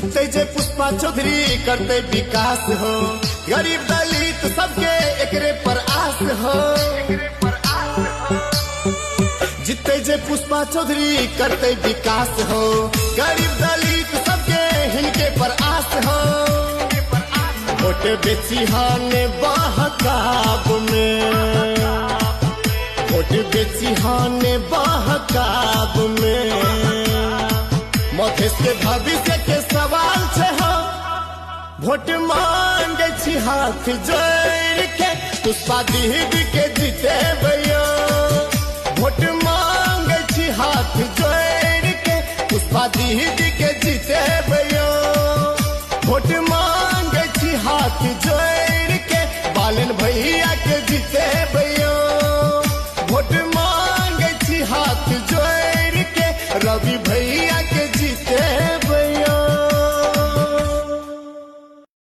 जीते जे पुष्पा चौधरी करते विकास हो, गरीब दलित सबके एकरे पर आस हो। जीते जे पुष्पा चौधरी करते विकास हो, गरीब दलित सबके हिनके पर आस हो। वोट बेची हाने बहकाव में, वोट बेची हाने बहकाव में। मधेश के भविष्य के सवाल छे हो, वोट मांगे छी हाथ जोड़ के, पुष्पा दीदी के जीते भैया। वोट मांगे छी हाथ जोड़ के, पुष्पा दीदी के जीते